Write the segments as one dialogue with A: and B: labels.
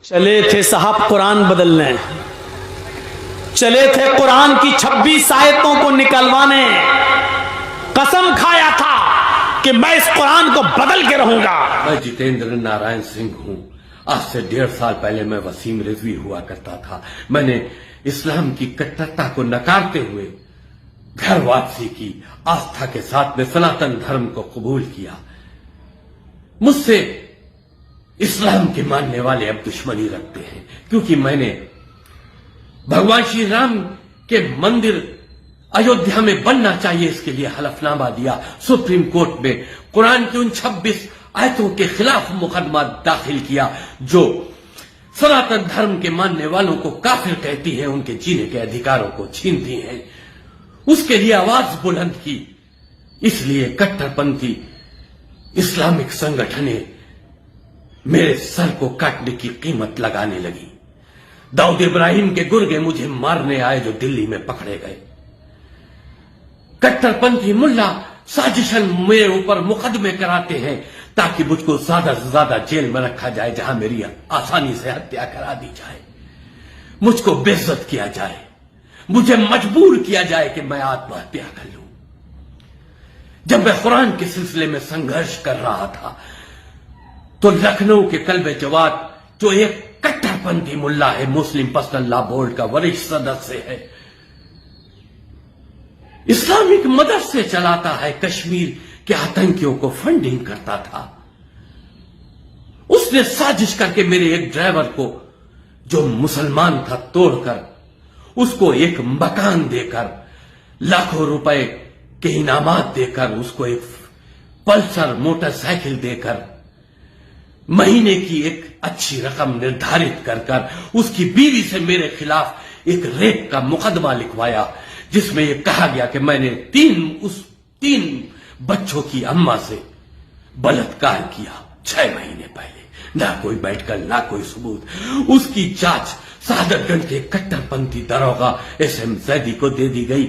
A: चले थे साहब कुरान बदलने, चले थे कुरान की 26 आयतों को निकलवाने। कसम खाया था कि मैं इस कुरान को बदल के रहूंगा।
B: मैं जितेंद्र नारायण सिंह हूँ। आज से 1.5 साल पहले मैं वसीम रिजवी हुआ करता था। मैंने इस्लाम की कट्टरता को नकारते हुए घर वापसी की, आस्था के साथ में सनातन धर्म को कबूल किया। मुझसे इस्लाम के मानने वाले अब दुश्मनी रखते हैं, क्योंकि मैंने भगवान श्री राम के मंदिर अयोध्या में बनना चाहिए इसके लिए हलफनामा दिया। सुप्रीम कोर्ट में कुरान की उन 26 आयतों के खिलाफ मुकदमा दाखिल किया जो सनातन धर्म के मानने वालों को काफिर कहती है, उनके जीने के अधिकारों को छीनती है। उसके लिए आवाज बुलंद की। इसलिए कट्टरपंथी इस्लामिक संगठनें मेरे सर को काटने की कीमत लगाने लगी। दाऊद इब्राहिम के गुर्गे मुझे मारने आए जो दिल्ली में पकड़े गए। कट्टरपंथी मुल्ला साजिशन मेरे ऊपर मुकदमे कराते हैं ताकि मुझको ज्यादा से ज्यादा जेल में रखा जाए, जहां मेरी आसानी से हत्या करा दी जाए, मुझको बेइज्जत किया जाए, मुझे मजबूर किया जाए कि मैं आत्महत्या कर लूं। जब मैं कुरान के सिलसिले में संघर्ष कर रहा था तो लखनऊ के कल्बे जवाद, जो एक कट्टरपंथी मुल्ला है, मुस्लिम पर्सनल लॉ बोर्ड का वरिष्ठ सदस्य है, इस्लामिक मदद से चलाता है, कश्मीर के आतंकियों को फंडिंग करता था। उसने साजिश करके मेरे एक ड्राइवर को, जो मुसलमान था, तोड़कर उसको एक मकान देकर, लाखों रुपए के इनामात देकर, उसको एक पल्सर मोटरसाइकिल देकर, महीने की एक अच्छी रकम निर्धारित कर उसकी बीवी से मेरे खिलाफ एक रेप का मुकदमा लिखवाया, जिसमें यह कहा गया कि मैंने तीन बच्चों की अम्मा से बलात्कार किया 6 महीने पहले। ना कोई मेडिकल, ना कोई सबूत। उसकी जांच सादतगंज के कट्टरपंथी दरोगा SM जैदी को दे दी गई।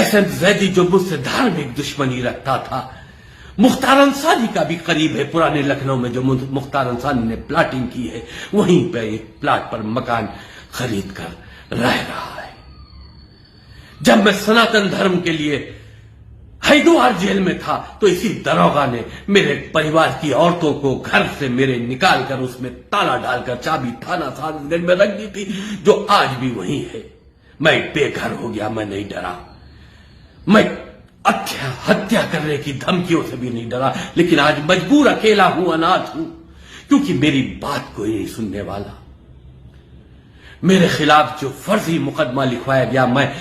B: SM जैदी जो मुझसे धार्मिक दुश्मनी रखता था, मुख्तार अंसारी का भी करीब है। पुराने लखनऊ में जो मुख्तार अंसारी ने प्लाटिंग की है, वहीं पे एक प्लाट पर मकान खरीद कर रह रहा है। जब मैं सनातन धर्म के लिए हरिद्वार जेल में था तो इसी दरोगा ने मेरे परिवार की औरतों को घर से मेरे निकालकर उसमें ताला डालकर चाबी थाना सादतगंज में रख दी थी, जो आज भी वहीं है। मैं बेघर हो गया, मैं नहीं डरा। मैं हत्या करने की धमकियों से भी नहीं डरा, लेकिन आज मजबूर अकेला हूं, अनाथ हूं, क्योंकि मेरी बात कोई नहीं सुनने वाला। मेरे खिलाफ जो फर्जी मुकदमा लिखवाया गया, मैं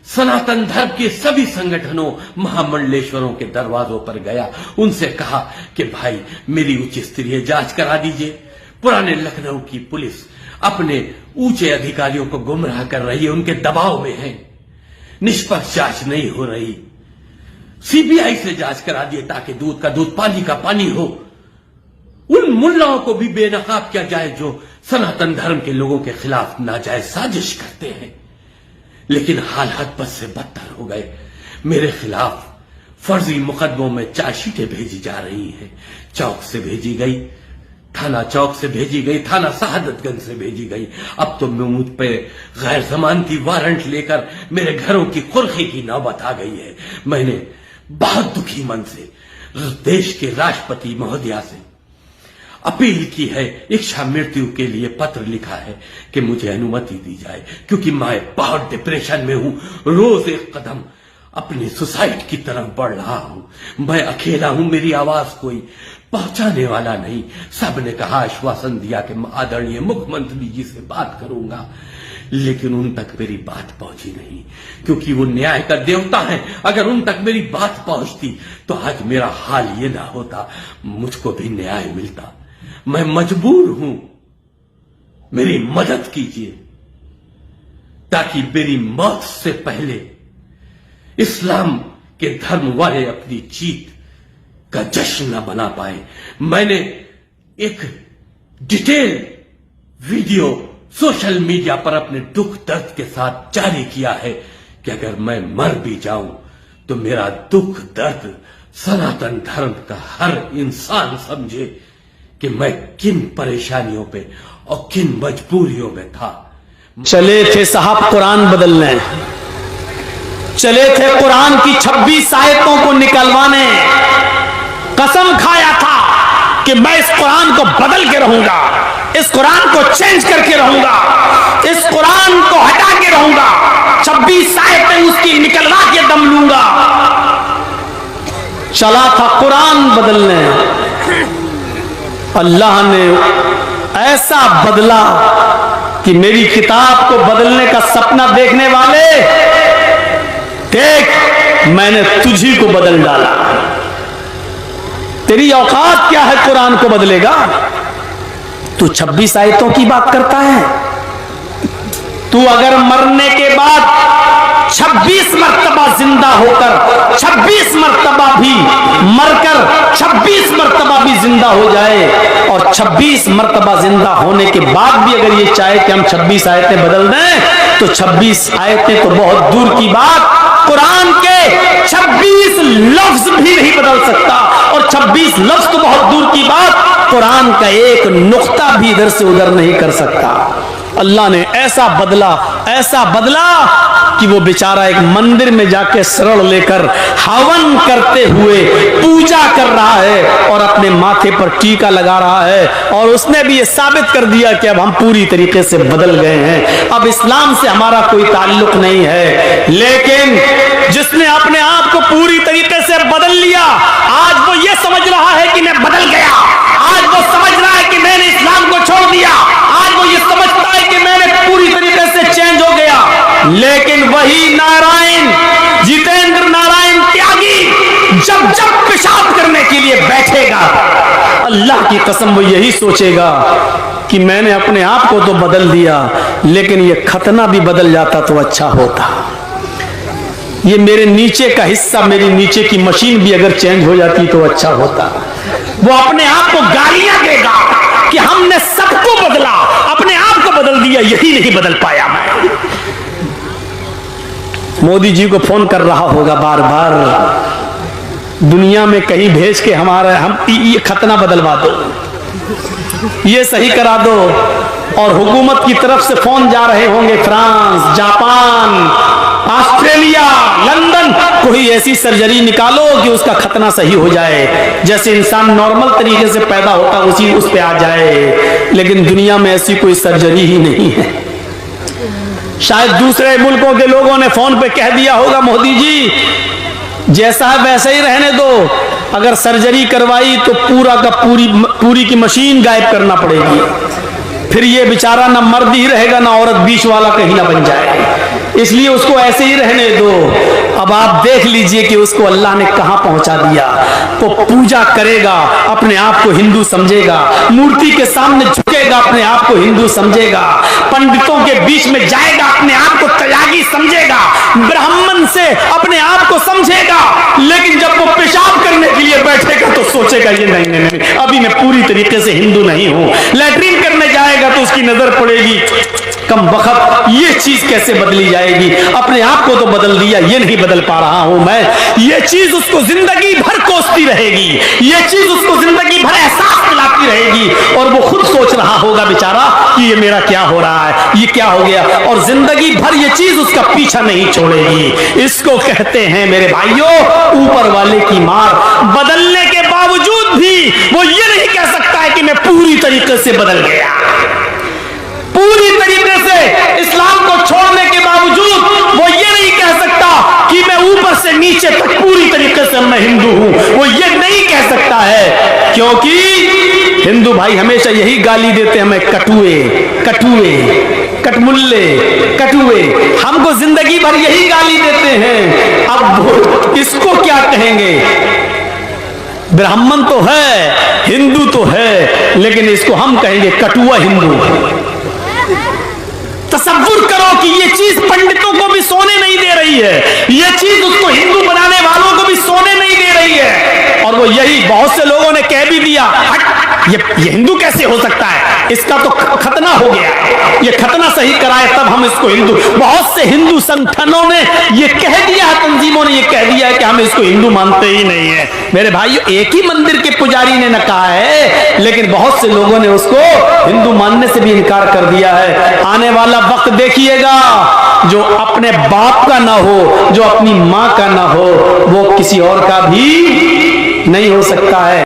B: सनातन धर्म के सभी संगठनों, महामंडलेश्वरों के दरवाजों पर गया, उनसे कहा कि भाई मेरी उच्च स्तरीय जांच करा दीजिए। पुराने लखनऊ की पुलिस अपने ऊंचे अधिकारियों को गुमराह कर रही है, उनके दबाव में है, निष्पक्ष जांच नहीं हो रही। CBI से जांच करा दिए ताकि दूध का दूध, पानी का पानी हो। उन मुल्लाओं को भी बेनकाब किया जाए जो सनातन धर्म के लोगों के खिलाफ नाजायज साजिश करते हैं। लेकिन हालात बद से बदतर हो गए। मेरे खिलाफ फर्जी मुकदमों में चार्जशीटें भेजी जा रही हैं। चौक से भेजी गई, थाना चौक से भेजी गई, थाना शहादतगंज से भेजी गई। अब तो मुझ पे गैर जमानती वारंट लेकर मेरे घरों की कुर्की की नौबत आ गई है। मैंने बहुत दुखी मन से देश के राष्ट्रपति महोदया से अपील की है, इच्छा मृत्यु के लिए पत्र लिखा है कि मुझे अनुमति दी जाए, क्योंकि मैं बहुत डिप्रेशन में हूं। रोज एक कदम अपनी सुसाइड की तरफ बढ़ रहा हूं। मैं अकेला हूं, मेरी आवाज कोई पहुंचाने वाला नहीं। सबने कहा, आश्वासन दिया कि आदरणीय मुख्यमंत्री जी से बात करूंगा, लेकिन उन तक मेरी बात पहुंची नहीं, क्योंकि वो न्याय का देवता है। अगर उन तक मेरी बात पहुंचती तो आज मेरा हाल ये ना होता, मुझको भी न्याय मिलता। मैं मजबूर हूं, मेरी मदद कीजिए ताकि मेरी मौत से पहले इस्लाम के धर्म वाले अपनी जीत का जश्न न बना पाए। मैंने एक डिटेल वीडियो सोशल मीडिया पर अपने दुख दर्द के साथ जारी किया है कि अगर मैं मर भी जाऊं तो मेरा दुख दर्द सनातन धर्म का हर इंसान समझे कि मैं किन परेशानियों पे और किन मजबूरियों में था।
A: चले थे साहब कुरान बदलने, चले थे कुरान की 26 आयतों को निकलवाने। कसम खाया था कि मैं इस कुरान को बदल के रहूंगा, इस कुरान को चेंज करके रहूंगा, इस कुरान को हटा के रहूंगा, 26 आयतें उसकी निकलवा के दम लूंगा। चला था कुरान बदलने, अल्लाह ने ऐसा बदला कि मेरी किताब को बदलने का सपना देखने वाले, देख मैंने तुझी को बदल डाला। तेरी औकात क्या है कुरान को बदलेगा? तू 26 आयतों की बात करता है। तू अगर मरने के बाद 26 मरतबा जिंदा होकर 26 मरतबा भी मरकर 26 मरतबा भी जिंदा हो जाए, और 26 मरतबा जिंदा होने के बाद भी अगर ये चाहे कि हम 26 आयतें बदल दें, तो 26 आयतें तो बहुत दूर की बात, कुरान के 26 लफ्ज भी नहीं बदल सकता। और 26 लफ्ज तो बहुत दूर की बात, कुरान का एक नुक्ता भी इधर से उधर नहीं कर सकता। अल्लाह ने ऐसा बदला कि वो बेचारा एक मंदिर में जाके शरण लेकर हवन करते हुए पूजा कर रहा है और अपने माथे पर टीका लगा रहा है, और उसने भी ये साबित कर दिया कि अब हम पूरी तरीके से बदल गए हैं, अब इस्लाम से हमारा कोई ताल्लुक नहीं है। लेकिन जिसने अपने आप को पूरी तरीके से बदल लिया, आज वो ये समझ रहा है कि मैं बदल गया, आज वो समझ रहा है कि मैंने इस्लाम को छोड़ दिया, आज वो ये समझता है कि मैंने पूरी तरीके से चेंज हो गया। लेकिन वही नारायण, जितेंद्र नारायण त्यागी जब जब पेशाब करने के लिए बैठेगा, अल्लाह की कसम वो यही सोचेगा कि मैंने अपने आप को तो बदल दिया, लेकिन ये खतना भी बदल जाता तो अच्छा होता। ये मेरे नीचे का हिस्सा, मेरी नीचे की मशीन भी अगर चेंज हो जाती तो अच्छा होता। वो अपने आप को गालियां देगा कि हमने सबको बदला, अपने आप को बदल दिया, यही नहीं बदल पाया मैं। मोदी जी को फोन कर रहा होगा बार बार, दुनिया में कहीं भेज के हम ये खतना बदलवा दो, ये सही करा दो। और हुकूमत की तरफ से फोन जा रहे होंगे फ्रांस, जापान, ऑस्ट्रेलिया, लंदन, कोई ऐसी सर्जरी निकालो कि उसका खतना सही हो जाए, जैसे इंसान नॉर्मल तरीके से पैदा होता उसी उस पे आ जाए। लेकिन दुनिया में ऐसी कोई सर्जरी ही नहीं है। शायद दूसरे मुल्कों के लोगों ने फोन पे कह दिया होगा, मोदी जी जैसा है वैसे ही रहने दो, अगर सर्जरी करवाई तो पूरा का पूरी की मशीन गायब करना पड़ेगी, फिर ये बेचारा ना मर्द ही रहेगा ना औरत, बीच वाला कहीं ना बन जाए, इसलिए उसको ऐसे ही रहने दो। अब आप देख लीजिए कि उसको अल्लाह ने कहां पहुंचा दिया। वो पूजा करेगा, अपने आप को हिंदू समझेगा, मूर्ति के सामने झुकेगा, अपने आप को हिंदू समझेगा, पंडितों के बीच में जाएगा, अपने आप को त्यागी समझेगा, ब्राह्मण से अपने आप को समझेगा। लेकिन जब वो पेशाब करने के लिए बैठेगा तो सोचेगा ये नहीं, अभी मैं पूरी तरीके से हिंदू नहीं हूं। लैट्रिन करने जाएगा तो उसकी नजर पड़ेगी, कम वक्त ये चीज कैसे बदली जाएगी, अपने आप को तो बदल दिया, ये नहीं बदल पा रहा हूं मैं। ये चीज उसको जिंदगी भर कोसती रहेगी, ये चीज उसको जिंदगी भर एहसास दिलाती रहेगी, और वो खुद सोच रहा होगा बेचारा कि ये मेरा क्या हो रहा है, ये क्या हो गया, और जिंदगी भर ये चीज उसका पीछा नहीं छोड़ेगी। इसको कहते हैं मेरे भाइयों ऊपर वाले की मार। बदलने के बावजूद भी वो ये नहीं कह सकता है कि मैं पूरी तरीके से बदल गया, पूरी तरीके से इस्लाम को छोड़ने के बावजूद वो ये नहीं कह सकता कि मैं ऊपर से नीचे तक पूरी तरीके से मैं हिंदू हूं, वो ये नहीं कह सकता है, क्योंकि हिंदू भाई हमेशा यही गाली देते हैं, मैं कटुए कटुए कटमुल्ले कटुए, हमको जिंदगी भर यही गाली देते हैं। अब इसको क्या कहेंगे? ब्राह्मण तो है, हिंदू तो है, लेकिन इसको हम कहेंगे कटुआ हिंदू। तसव्वुर करो कि ये चीज पंडितों को भी सोने नहीं दे रही है, ये चीज उसको हिंदू बनाने वालों को भी सोने नहीं दे रही है। और वो यही बहुत से लोगों ने कह भी दिया, ये हिंदू कैसे हो सकता है, इसका तो खतना हो गया, ये खतना सही कराए तब हम इसको हिंदू। बहुत से हिंदू संगठनों ने ये कह दिया है, तंजीमों ने ये कह दिया है कि हम इसको हिंदू मानते ही नहीं है। मेरे भाइयों, एक ही मंदिर के पुजारी ने न कहा है, लेकिन बहुत से लोगों ने उसको हिंदू मानने से भी इनकार कर दिया है। आने वाला वक्त देखिएगा, जो अपने बाप का ना हो, जो अपनी मां का ना हो, वो किसी और का भी नहीं हो सकता है।